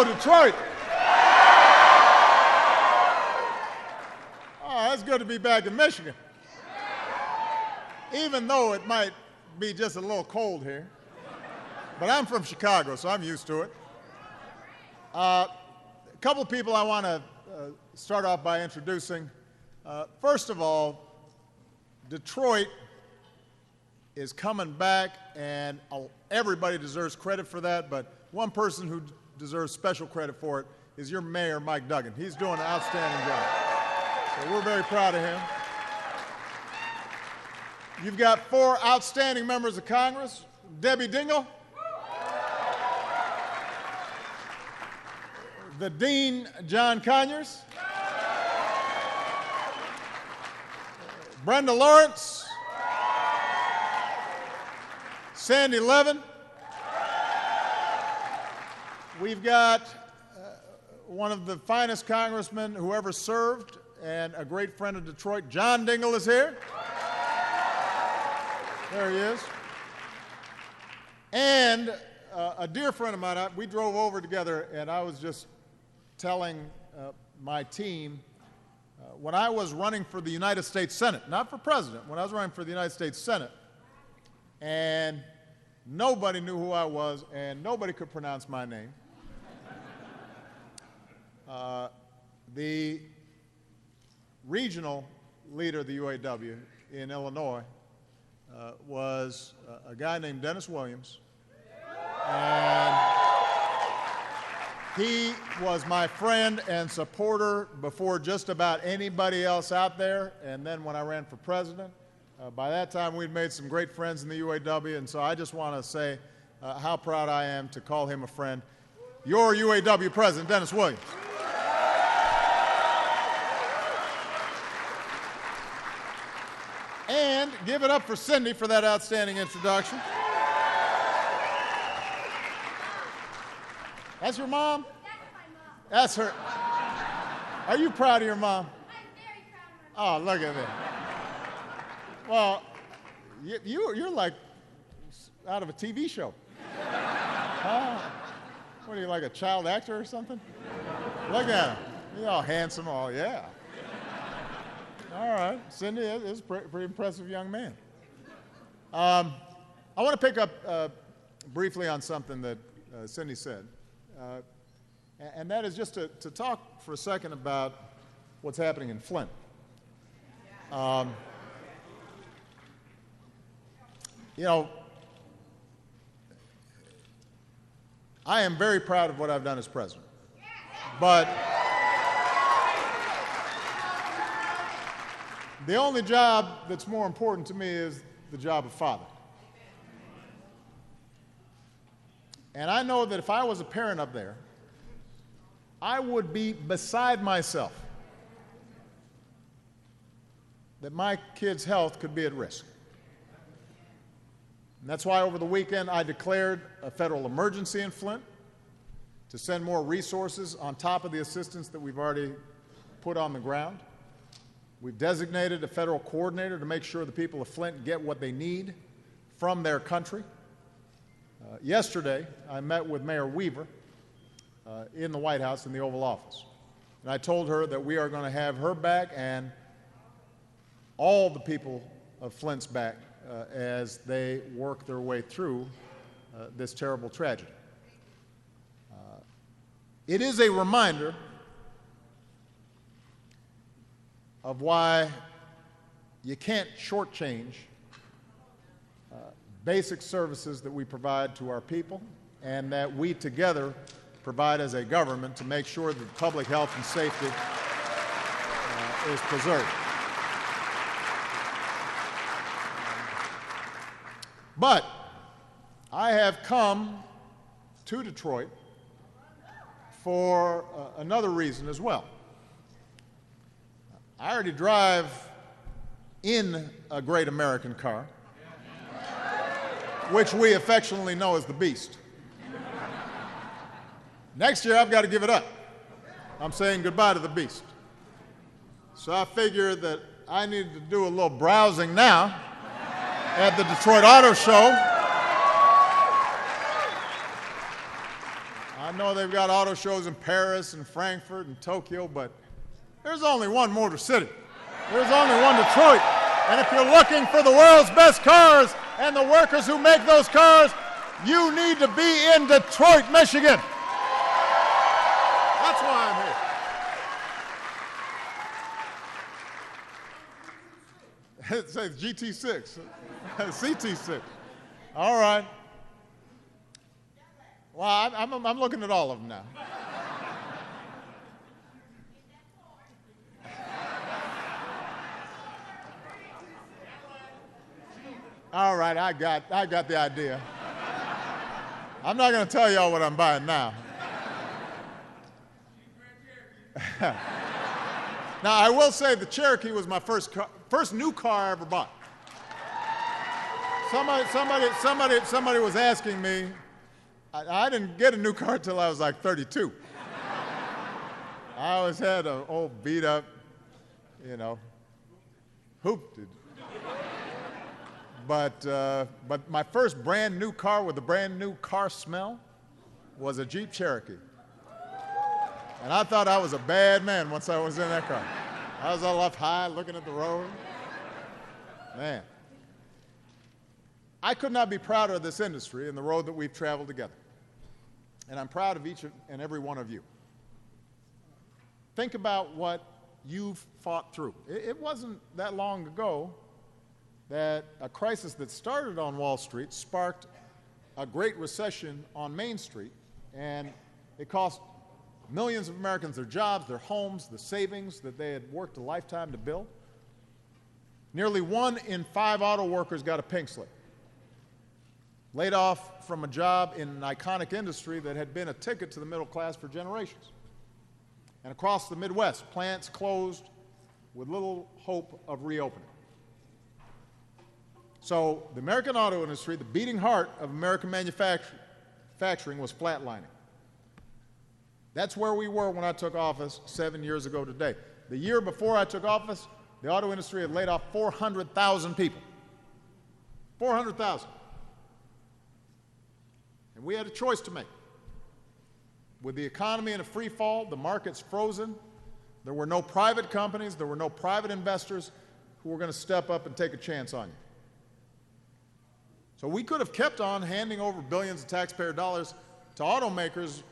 Go, Detroit. Oh, it's good to be back in Michigan. Even though it might be just a little cold here. But I'm from Chicago, so I'm used to it. A couple of people I want to start off by introducing. First of all, Detroit is coming back, and everybody deserves credit for that, but one person who deserves special credit for it is your mayor, Mike Duggan. He's doing an outstanding job. So we're very proud of him. You've got 4 outstanding members of Congress. Debbie Dingell, the Dean, John Conyers, Brenda Lawrence, Sandy Levin. We've got one of the finest congressmen who ever served and a great friend of Detroit. John Dingell is here. There he is. And a dear friend of mine, we drove over together, and I was just telling my team, when I was running for the United States Senate, not for president, when I was running for the United States Senate, and nobody knew who I was, and nobody could pronounce my name. The regional leader of the UAW in Illinois was a guy named Dennis Williams, and he was my friend and supporter before just about anybody else out there, and then when I ran for president, by that time we'd made some great friends in the UAW, and so I just want to say how proud I am to call him a friend. Your UAW president, Dennis Williams. And give it up for Cindy for that outstanding introduction. That's your mom? That's my mom. That's her. Are you proud of your mom? I'm very proud of her. Oh, look at me. Well, you're like out of a TV show. Huh? What are you, like a child actor or something? Look at him. He's all handsome, all, yeah. All right, Cindy is a pretty impressive young man. I want to pick up briefly on something that Cindy said, and that is just to talk for a second about what's happening in Flint. You know, I am very proud of what I've done as president, but the only job that's more important to me is the job of father. And I know that if I was a parent up there, I would be beside myself that my kid's health could be at risk. And that's why over the weekend I declared a federal emergency in Flint to send more resources on top of the assistance that we've already put on the ground. We've designated a federal coordinator to make sure the people of Flint get what they need from their country. Yesterday, I met with Mayor Weaver in the White House in the Oval Office. And I told her that we are going to have her back and all the people of Flint's back as they work their way through this terrible tragedy. It is a reminder of why you can't shortchange basic services that we provide to our people and that we together provide as a government to make sure that public health and safety is preserved. But I have come to Detroit for another reason as well. I already drive in a great American car, which we affectionately know as the Beast. Next year, I've got to give it up. I'm saying goodbye to the Beast. So I figured that I needed to do a little browsing now at the Detroit Auto Show. I I know they've got auto shows in Paris and Frankfurt and Tokyo, but there's only one Motor City. There's only one Detroit. And if you're looking for the world's best cars and the workers who make those cars, you need to be in Detroit, Michigan. That's why I'm here. It says GT6, CT6. All right. Well, I'm looking at all of them now. All right, I got the idea. I'm not going to tell y'all what I'm buying now. Now, I will say the Cherokee was my first new car I ever bought. Somebody was asking me. I didn't get a new car till I was like 32. I always had an old beat up, hooped it. But my first brand new car with a brand new car smell was a Jeep Cherokee. And I thought I was a bad man once I was in that car. I was all up high looking at the road. Man. I could not be prouder of this industry and the road that we've traveled together. And I'm proud of each and every one of you. Think about what you've fought through. It wasn't that long ago that a crisis that started on Wall Street sparked a great recession on Main Street, and it cost millions of Americans their jobs, their homes, the savings that they had worked a lifetime to build. Nearly 1 in 5 auto workers got a pink slip, laid off from a job in an iconic industry that had been a ticket to the middle class for generations. And across the Midwest, plants closed with little hope of reopening. So the American auto industry, the beating heart of American manufacturing, was flatlining. That's where we were when I took office 7 years ago today. The year before I took office, the auto industry had laid off 400,000 people. 400,000. And we had a choice to make. With the economy in a free fall, the market's frozen, there were no private companies, there were no private investors who were going to step up and take a chance on you. So we could have kept on handing over billions of taxpayer dollars to automakers,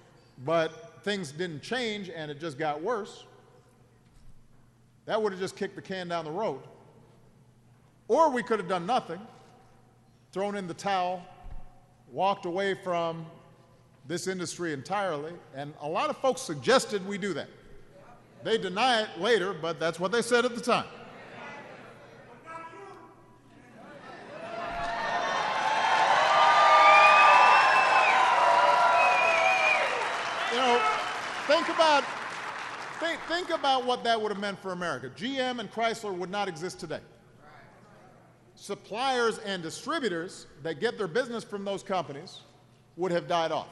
but things didn't change and it just got worse. That would have just kicked the can down the road. Or we could have done nothing, thrown in the towel, walked away from this industry entirely, and a lot of folks suggested we do that. They deny it later, but that's what they said at the time. Think about what that would have meant for America. GM and Chrysler would not exist today. Suppliers and distributors that get their business from those companies would have died off.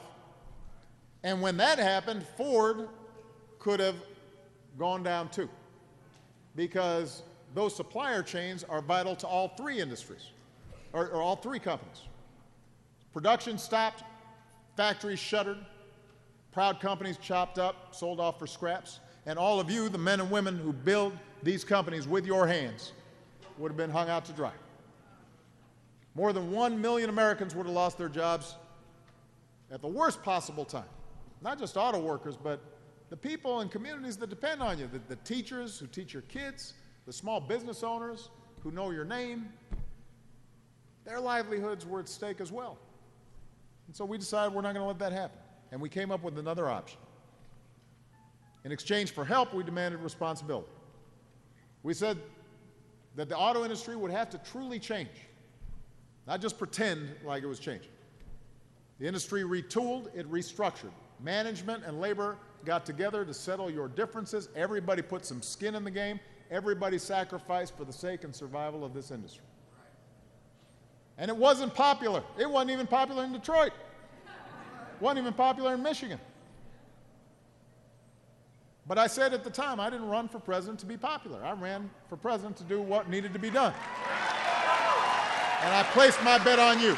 And when that happened, Ford could have gone down too, because those supplier chains are vital to all three industries, or all three companies. Production stopped, factories shuttered, proud companies chopped up, sold off for scraps, and all of you, the men and women who build these companies with your hands, would have been hung out to dry. More than 1 million Americans would have lost their jobs at the worst possible time. Not just auto workers, but the people and communities that depend on you, the teachers who teach your kids, the small business owners who know your name. Their livelihoods were at stake as well. And so we decided we're not going to let that happen. And we came up with another option. In exchange for help, we demanded responsibility. We said that the auto industry would have to truly change, not just pretend like it was changing. The industry retooled, it restructured. Management and labor got together to settle your differences. Everybody put some skin in the game. Everybody sacrificed for the sake and survival of this industry. And it wasn't popular. It wasn't even popular in Detroit. It wasn't even popular in Michigan. But I said at the time, I didn't run for president to be popular. I ran for president to do what needed to be done. And I placed my bet on you.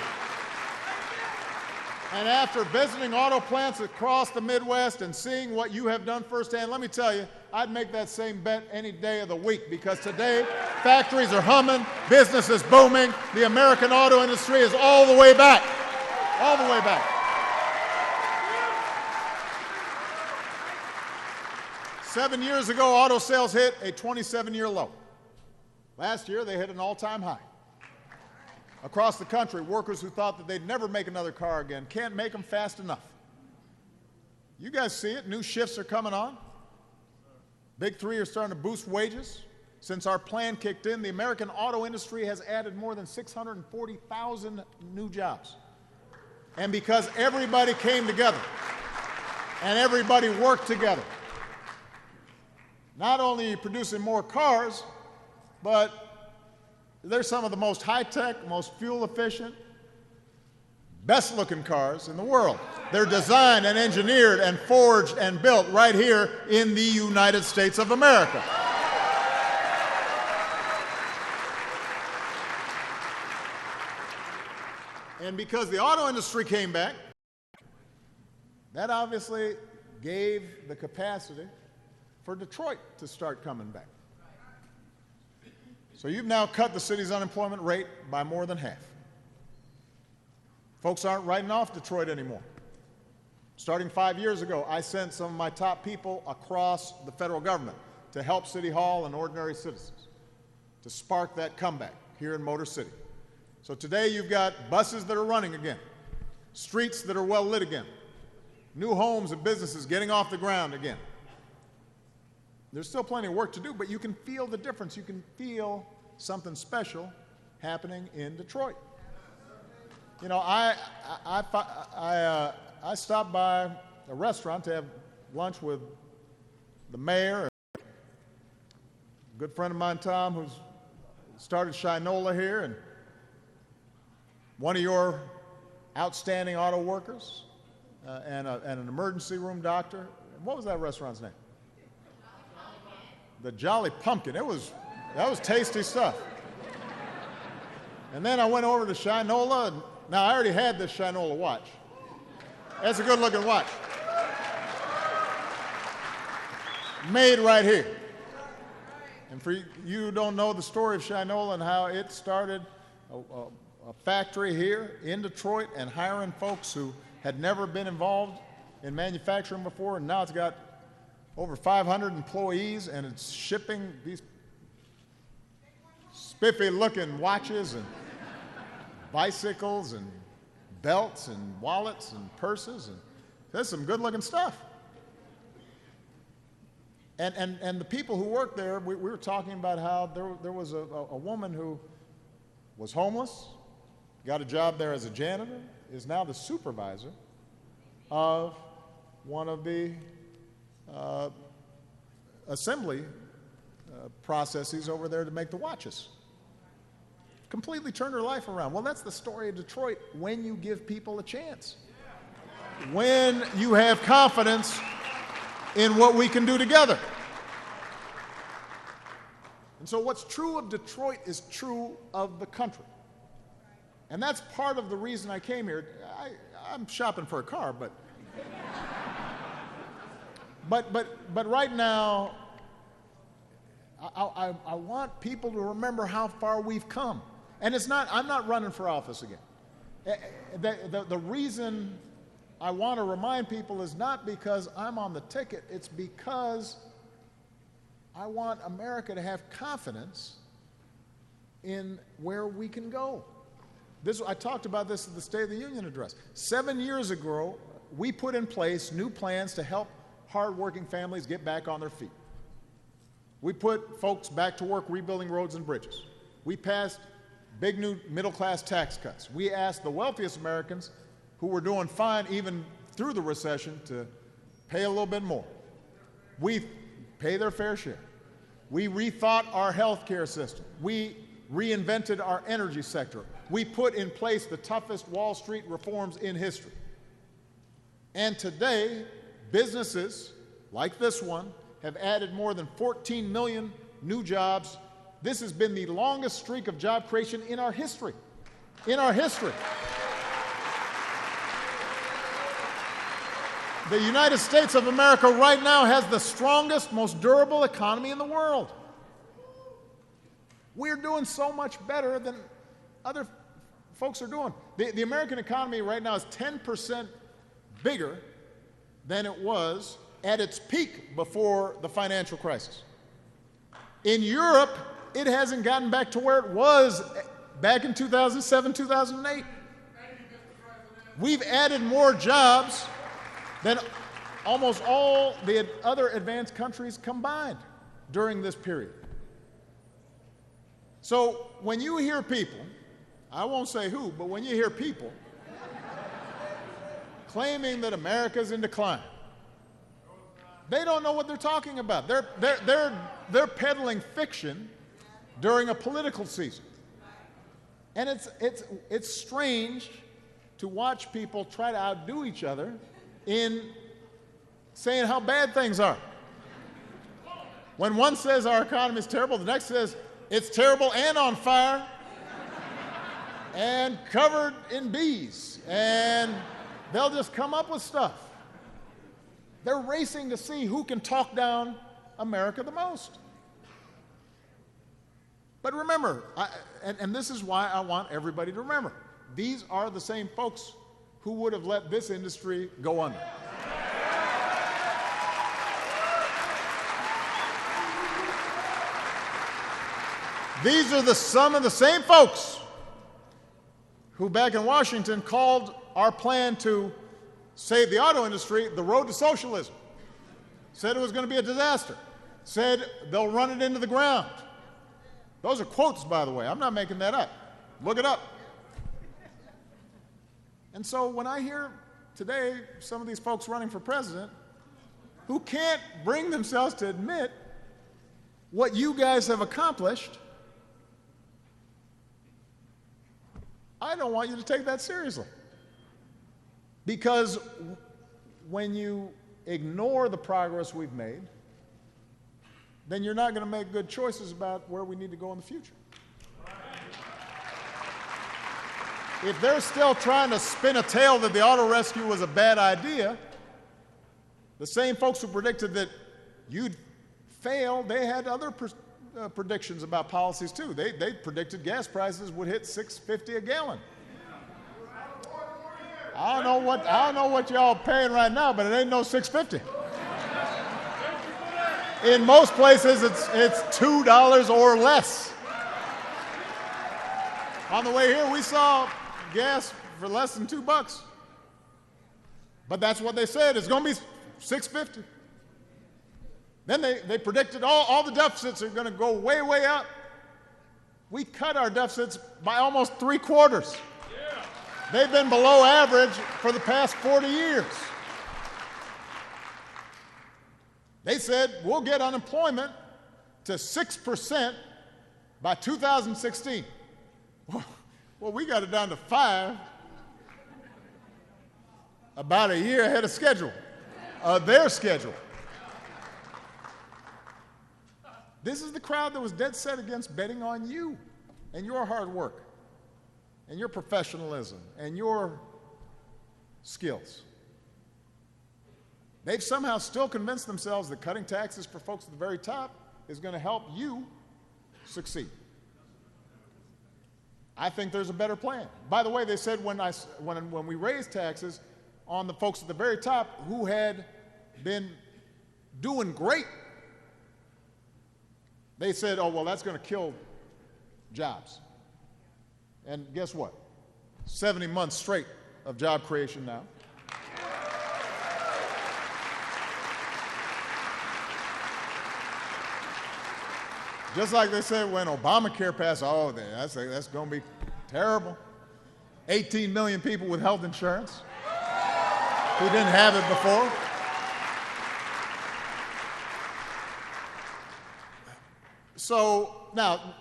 And after visiting auto plants across the Midwest and seeing what you have done firsthand, let me tell you, I'd make that same bet any day of the week, because today factories are humming, business is booming, the American auto industry is all the way back. All the way back. 7 years ago, auto sales hit a 27-year low. Last year, they hit an all-time high. Across the country, workers who thought that they'd never make another car again can't make them fast enough. You guys see it. New shifts are coming on. Big Three are starting to boost wages. Since our plan kicked in, the American auto industry has added more than 640,000 new jobs. And because everybody came together and everybody worked together, not only are you producing more cars, but they're some of the most high-tech, most fuel-efficient, best-looking cars in the world. They're designed and engineered and forged and built right here in the United States of America. And because the auto industry came back, that obviously gave the capacity for Detroit to start coming back. So you've now cut the city's unemployment rate by more than half. Folks aren't writing off Detroit anymore. Starting 5 years ago, I sent some of my top people across the federal government to help City Hall and ordinary citizens to spark that comeback here in Motor City. So today you've got buses that are running again, streets that are well lit again, new homes and businesses getting off the ground again. There's still plenty of work to do, but you can feel the difference. You can feel something special happening in Detroit. You know, I stopped by a restaurant to have lunch with the mayor, a good friend of mine, Tom, who's started Shinola here, and one of your outstanding auto workers, and an emergency room doctor. What was that restaurant's name? The Jolly Pumpkin. That was tasty stuff. And then I went over to Shinola, and now I already had this Shinola watch. That's a good-looking watch. Made right here. And for you who don't know the story of Shinola and how it started a factory here in Detroit and hiring folks who had never been involved in manufacturing before, and now it's got over 500 employees, and it's shipping these spiffy-looking watches and bicycles and belts and wallets and purses, and there's some good-looking stuff. And the people who work there, we were talking about how there was a woman who was homeless, got a job there as a janitor, is now the supervisor of one of the assembly processes over there to make the watches. Completely turned her life around. Well, that's the story of Detroit when you give people a chance. When you have confidence in what we can do together. And so what's true of Detroit is true of the country. And that's part of the reason I came here. I'm shopping for a car, but right now, I want people to remember how far we've come. And I'm not running for office again. The reason I want to remind people is not because I'm on the ticket, it's because I want America to have confidence in where we can go. I talked about this at the State of the Union address. 7 years ago, we put in place new plans to help hardworking families get back on their feet. We put folks back to work rebuilding roads and bridges. We passed big new middle-class tax cuts. We asked the wealthiest Americans who were doing fine even through the recession to pay a little bit more. We pay their fair share. We rethought our health care system. We reinvented our energy sector. We put in place the toughest Wall Street reforms in history. And today, businesses like this one have added more than 14 million new jobs. This has been the longest streak of job creation in our history. In our history. The United States of America right now has the strongest, most durable economy in the world. We're doing so much better than other folks are doing. The American economy right now is 10% bigger than it was at its peak before the financial crisis. In Europe, it hasn't gotten back to where it was back in 2007, 2008. We've added more jobs than almost all the other advanced countries combined during this period. So when you hear people, I won't say who, but when you hear people claiming that America's in decline, they don't know what they're talking about. They're peddling fiction during a political season. And it's strange to watch people try to outdo each other in saying how bad things are. When one says our economy is terrible, the next says it's terrible and on fire and covered in bees, and they'll just come up with stuff. They're racing to see who can talk down America the most. But remember, and this is why I want everybody to remember, these are the same folks who would have let this industry go under. These are some of the same folks who back in Washington called our plan to save the auto industry the road to socialism, said it was going to be a disaster, said they'll run it into the ground. Those are quotes, by the way. I'm not making that up. Look it up. And so when I hear today some of these folks running for president who can't bring themselves to admit what you guys have accomplished, I don't want you to take that seriously. Because when you ignore the progress we've made, then you're not going to make good choices about where we need to go in the future. If they're still trying to spin a tale that the auto rescue was a bad idea, the same folks who predicted that you'd fail, they had other predictions about policies too. They predicted gas prices would hit $6.50 a gallon. I don't know what y'all paying right now, but it ain't no $6.50. In most places, it's $2 or less. On the way here, we saw gas for less than $2. But that's what they said. It's going to be $6.50. Then they predicted all the deficits are going to go way, way up. We cut our deficits by almost 3/4. Yeah. They've been below average for the past 40 years. They said we'll get unemployment to 6% by 2016. Well, we got it down to 5%, about a year ahead of schedule, their schedule. This is the crowd that was dead set against betting on you and your hard work and your professionalism and your skills. They've somehow still convinced themselves that cutting taxes for folks at the very top is going to help you succeed. I think there's a better plan. By the way, they said when we raised taxes on the folks at the very top who had been doing great, they said, oh, well, that's going to kill jobs. And guess what? 70 months straight of job creation now. Just like they said when Obamacare passed, oh, that's going to be terrible. 18 million people with health insurance who didn't have it before. So now,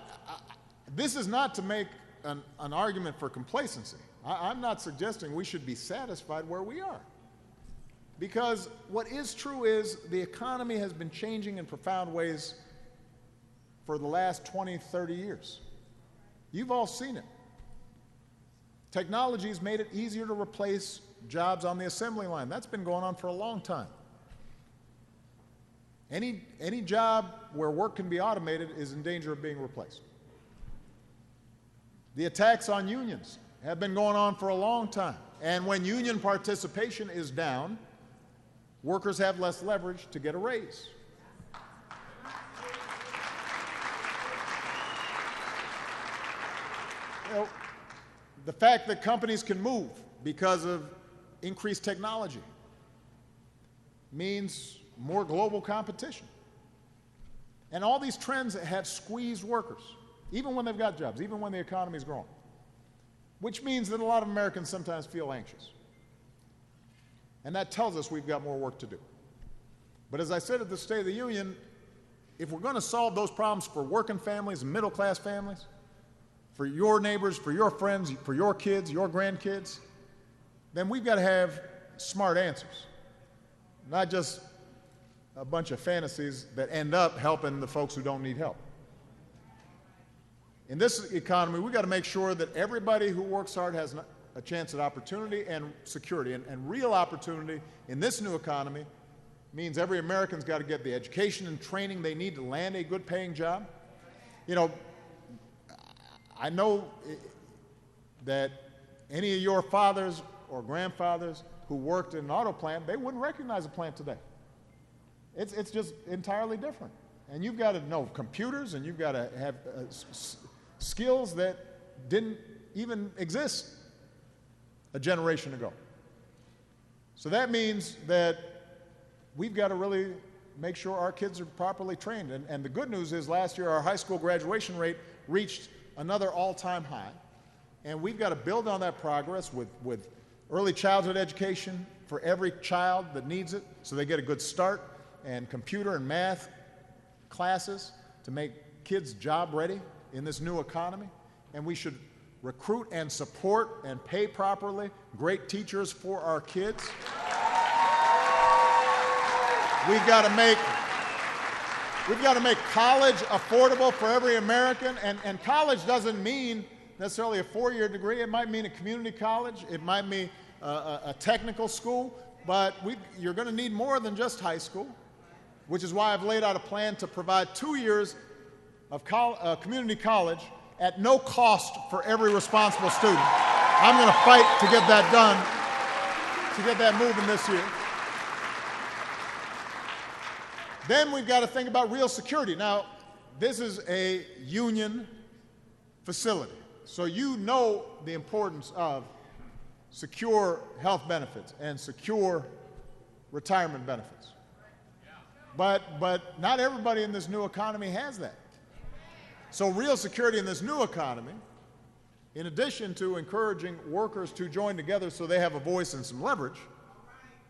this is not to make an argument for complacency. I'm not suggesting we should be satisfied where we are. Because what is true is the economy has been changing in profound ways for the last 20, 30 years. You've all seen it. Technology has made it easier to replace jobs on the assembly line. That's been going on for a long time. Any job where work can be automated is in danger of being replaced. The attacks on unions have been going on for a long time. And when union participation is down, workers have less leverage to get a raise. You know, the fact that companies can move because of increased technology means more global competition. And all these trends have squeezed workers, even when they've got jobs, even when the economy is growing, which means that a lot of Americans sometimes feel anxious. And that tells us we've got more work to do. But as I said at the State of the Union, if we're going to solve those problems for working families and middle-class families, for your neighbors, for your friends, for your kids, your grandkids, then we've got to have smart answers, not just a bunch of fantasies that end up helping the folks who don't need help. In this economy, we've got to make sure that everybody who works hard has a chance at opportunity and security. And real opportunity in this new economy means every American's got to get the education and training they need to land a good paying job. You know, I know that any of your fathers or grandfathers who worked in an auto plant, they wouldn't recognize a plant today. It's just entirely different. And you've got to know computers, and you've got to have skills that didn't even exist a generation ago. So that means that we've got to really make sure our kids are properly trained. And the good news is last year our high school graduation rate reached another all-time high. And we've got to build on that progress with early childhood education for every child that needs it, so they get a good start, and computer and math classes to make kids job ready in this new economy. And we should recruit and support and pay properly great teachers for our kids. We've got to make college affordable for every American, and college doesn't mean necessarily a four-year degree. It might mean a community college. It might mean a technical school, but you're going to need more than just high school, which is why I've laid out a plan to provide 2 years of community college at no cost for every responsible student. I'm going to fight to get that done, to get that moving this year. Then we've got to think about real security. Now, this is a union facility, so you know the importance of secure health benefits and secure retirement benefits. But not everybody in this new economy has that. So real security in this new economy, in addition to encouraging workers to join together so they have a voice and some leverage,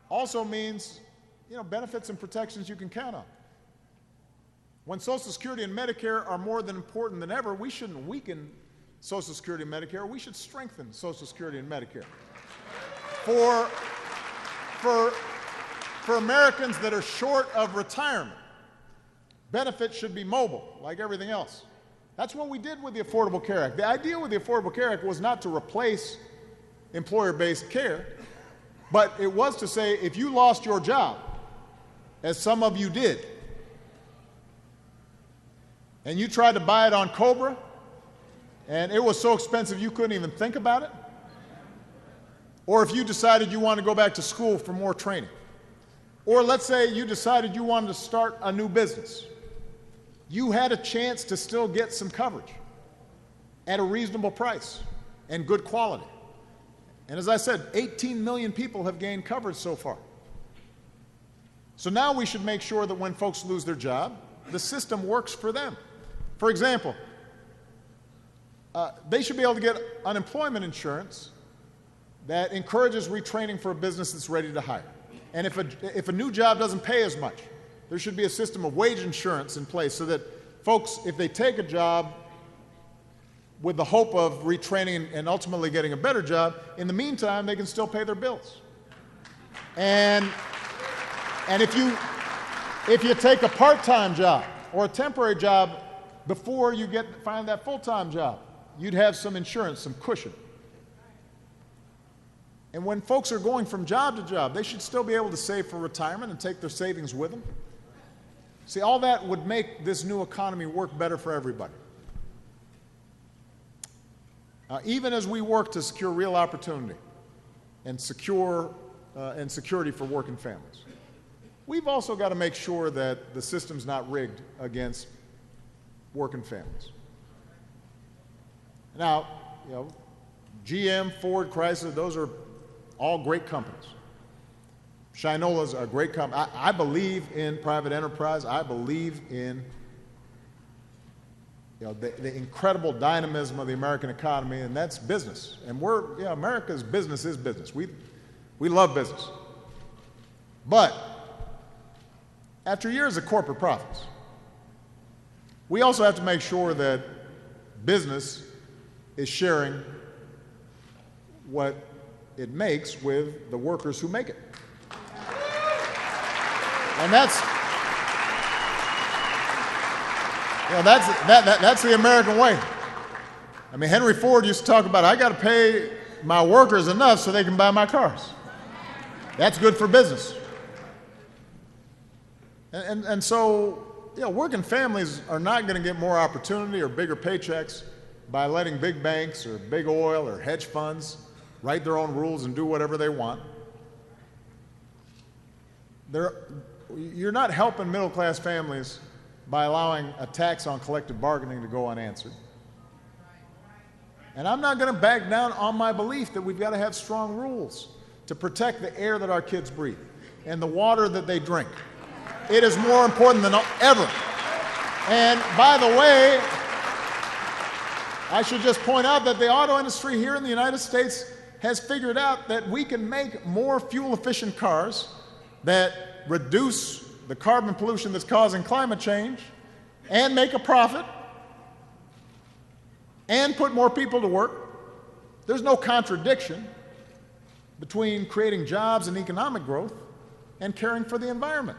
also means, you know, benefits and protections you can count on. When Social Security and Medicare are more than important than ever, we shouldn't weaken Social Security and Medicare. We should strengthen Social Security and Medicare. For Americans that are short of retirement, benefits should be mobile, like everything else. That's what we did with the Affordable Care Act. The idea with the Affordable Care Act was not to replace employer-based care, but it was to say if you lost your job, as some of you did, and you tried to buy it on Cobra, and it was so expensive you couldn't even think about it, or if you decided you wanted to go back to school for more training, or let's say you decided you wanted to start a new business, you had a chance to still get some coverage at a reasonable price and good quality. And as I said, 18 million people have gained coverage so far. So now we should make sure that when folks lose their job, the system works for them. For example, they should be able to get unemployment insurance that encourages retraining for a business that's ready to hire. And if a new job doesn't pay as much, there should be a system of wage insurance in place so that folks, if they take a job with the hope of retraining and ultimately getting a better job, in the meantime, they can still pay their bills. And if you take a part-time job or a temporary job before you find that full-time job, you'd have some insurance, some cushion. And when folks are going from job to job, they should still be able to save for retirement and take their savings with them. See, all that would make this new economy work better for everybody. Even as we work to secure real opportunity and security for working families, we've also got to make sure that the system's not rigged against working families. Now, GM, Ford, Chrysler, those are all great companies. Shinola's a great company. I believe in private enterprise. I believe in the incredible dynamism of the American economy, and that's business. And America's business is business. We love business. But after years of corporate profits, we also have to make sure that business is sharing what it makes with the workers who make it. And that's the American way. I mean, Henry Ford used to talk about, I got to pay my workers enough so they can buy my cars. That's good for business. And so, working families are not going to get more opportunity or bigger paychecks by letting big banks or big oil or hedge funds write their own rules and do whatever they want. You're not helping middle-class families by allowing a tax on collective bargaining to go unanswered. And I'm not going to back down on my belief that we've got to have strong rules to protect the air that our kids breathe and the water that they drink. It is more important than ever. And by the way, I should just point out that the auto industry here in the United States has figured out that we can make more fuel-efficient cars that reduce the carbon pollution that's causing climate change and make a profit and put more people to work. There's no contradiction between creating jobs and economic growth and caring for the environment.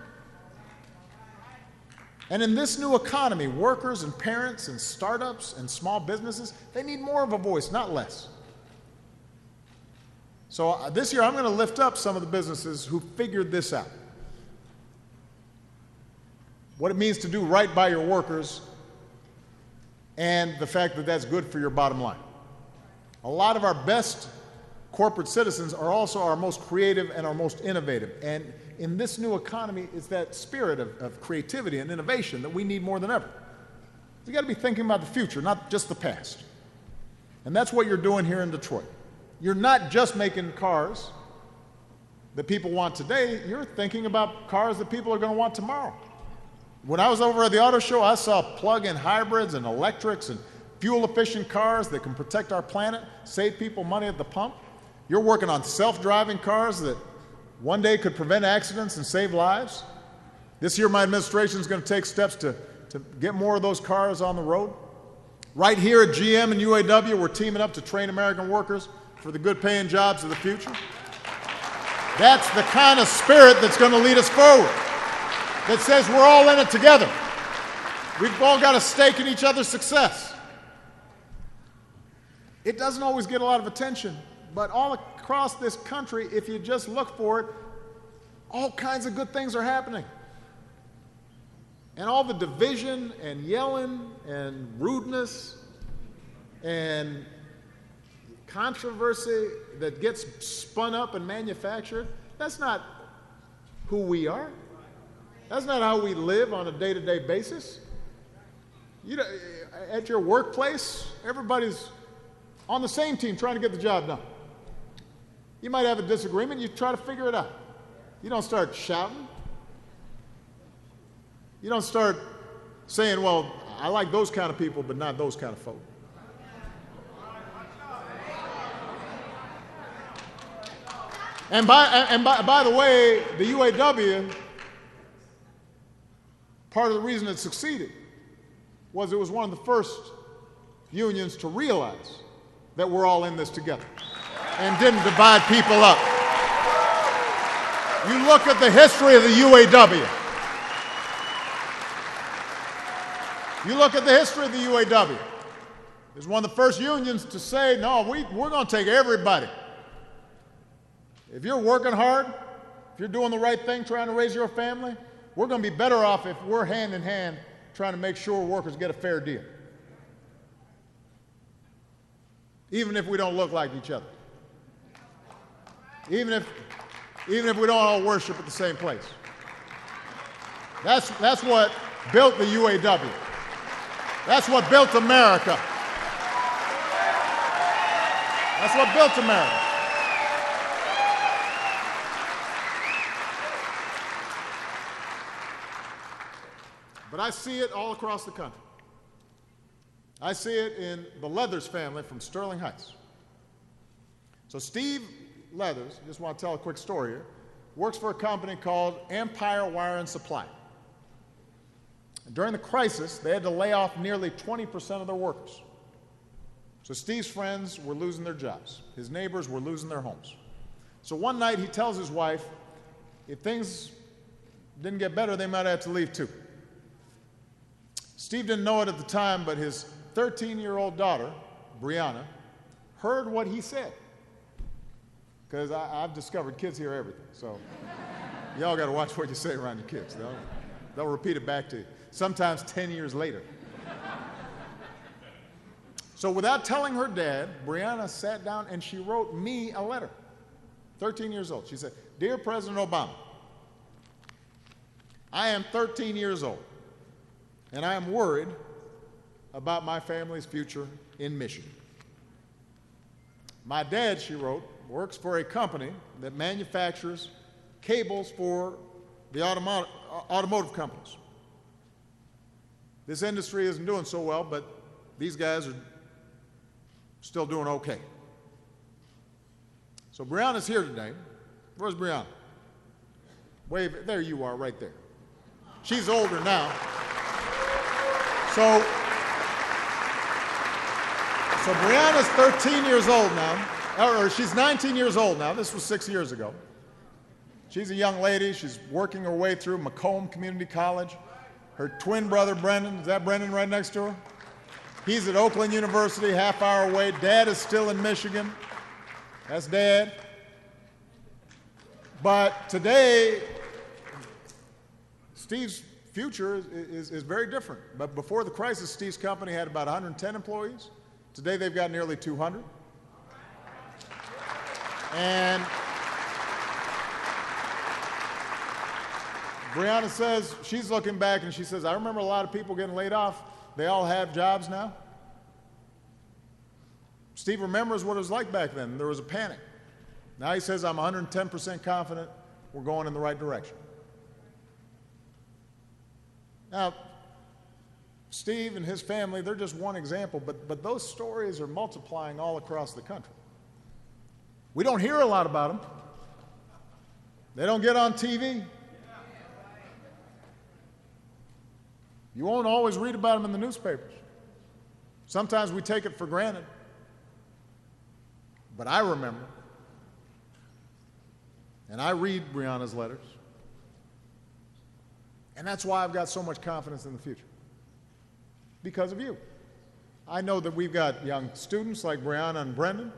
And in this new economy, workers and parents and startups and small businesses, they need more of a voice, not less. So this year I'm going to lift up some of the businesses who figured this out. What it means to do right by your workers and the fact that that's good for your bottom line. A lot of our best corporate citizens are also our most creative and our most innovative. And in this new economy, it's that spirit of creativity and innovation that we need more than ever. We've got to be thinking about the future, not just the past. And that's what you're doing here in Detroit. You're not just making cars that people want today, you're thinking about cars that people are going to want tomorrow. When I was over at the auto show, I saw plug-in hybrids and electrics and fuel-efficient cars that can protect our planet, save people money at the pump. You're working on self-driving cars that one day could prevent accidents and save lives. This year, my administration is going to take steps to get more of those cars on the road. Right here at GM and UAW, we're teaming up to train American workers for the good-paying jobs of the future. That's the kind of spirit that's going to lead us forward, that says we're all in it together. We've all got a stake in each other's success. It doesn't always get a lot of attention, but all across this country, if you just look for it, all kinds of good things are happening. And all the division and yelling and rudeness and controversy that gets spun up and manufactured, that's not who we are. That's not how we live on a day-to-day basis. At your workplace, everybody's on the same team trying to get the job done. You might have a disagreement, you try to figure it out. You don't start shouting. You don't start saying, well, I like those kind of people, but not those kind of folk. And by the way, the UAW, part of the reason it succeeded was it was one of the first unions to realize that we're all in this together and didn't divide people up. You look at the history of the UAW. You look at the history of the UAW. It was one of the first unions to say, no, we're going to take everybody. If you're working hard, if you're doing the right thing, trying to raise your family, we're going to be better off if we're hand in hand trying to make sure workers get a fair deal. Even if we don't look like each other. Even if we don't all worship at the same place. That's what built the UAW. That's what built America. That's what built America. But I see it all across the country. I see it in the Leathers family from Sterling Heights. So Steve Leathers, just want to tell a quick story here, works for a company called Empire Wire and Supply. During the crisis, they had to lay off nearly 20% of their workers. So Steve's friends were losing their jobs. His neighbors were losing their homes. So one night he tells his wife, if things didn't get better, they might have to leave too. Steve didn't know it at the time, but his 13-year-old daughter, Brianna, heard what he said. Because I've discovered kids hear everything. So y'all got to watch what you say around your kids. They'll repeat it back to you, sometimes 10 years later. So without telling her dad, Brianna sat down and she wrote me a letter, 13 years old. She said, "Dear President Obama, I am 13 years old, and I am worried about my family's future in Michigan. My dad," she wrote, "works for a company that manufactures cables for the automotive companies. This industry isn't doing so well, but these guys are still doing okay." So Brianna's here today. Where's Brianna? Wave, there you are, right there. She's older now. So Brianna's 13 years old now, or she's 19 years old now. This was 6 years ago. She's a young lady. She's working her way through Macomb Community College. Her twin brother, Brendan, is that Brendan right next to her? He's at Oakland University, half hour away. Dad is still in Michigan. That's Dad. But today, Steve's future is very different. But before the crisis, Steve's company had about 110 employees. Today, they've got nearly 200. And Brianna says, she's looking back and she says, "I remember a lot of people getting laid off. They all have jobs now." Steve remembers what it was like back then. There was a panic. Now he says, "I'm 110% confident we're going in the right direction." Now, Steve and his family, they're just one example, but those stories are multiplying all across the country. We don't hear a lot about them. They don't get on TV. You won't always read about them in the newspapers. Sometimes we take it for granted. But I remember, and I read Brianna's letters, and that's why I've got so much confidence in the future. Because of you. I know that we've got young students like Brianna and Brendan.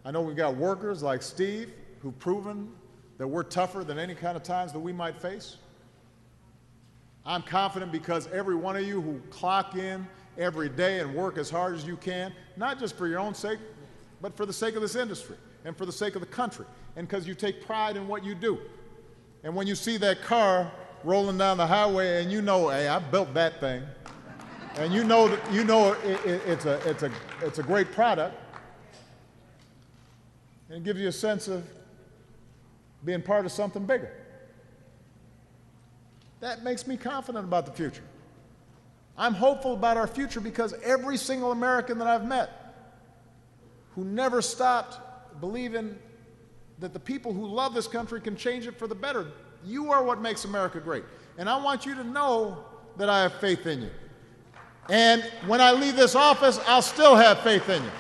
I know we've got workers like Steve who've proven that we're tougher than any kind of times that we might face. I'm confident because every one of you who clock in every day and work as hard as you can, not just for your own sake, but for the sake of this industry and for the sake of the country, and because you take pride in what you do. And when you see that car rolling down the highway and you know, hey, I built that thing, and you know it's a great product, and it gives you a sense of being part of something bigger. That makes me confident about the future. I'm hopeful about our future because every single American that I've met who never stopped believing that the people who love this country can change it for the better, you are what makes America great. And I want you to know that I have faith in you. And when I leave this office, I'll still have faith in you.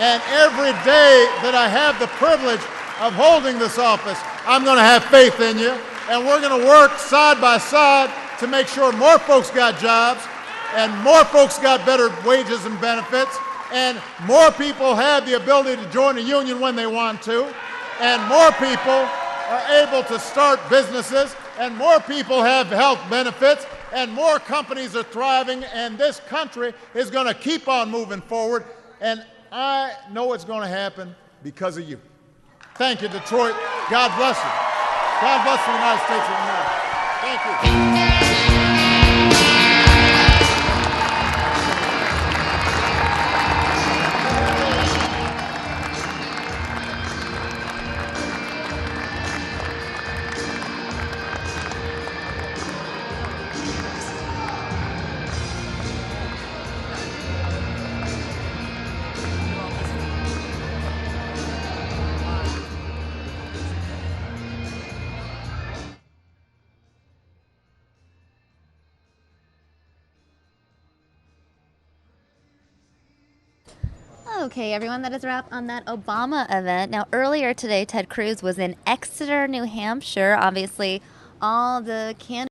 And every day that I have the privilege of holding this office, I'm going to have faith in you. And we're going to work side by side to make sure more folks got jobs and more folks got better wages and benefits and more people have the ability to join a union when they want to and more people are able to start businesses, and more people have health benefits, and more companies are thriving, and this country is going to keep on moving forward. And I know it's going to happen because of you. Thank you, Detroit. God bless you. God bless the United States of America. Thank you. Okay, everyone, that is a wrap on that Obama event. Now, earlier today, Ted Cruz was in Exeter, New Hampshire. Obviously, all the candidates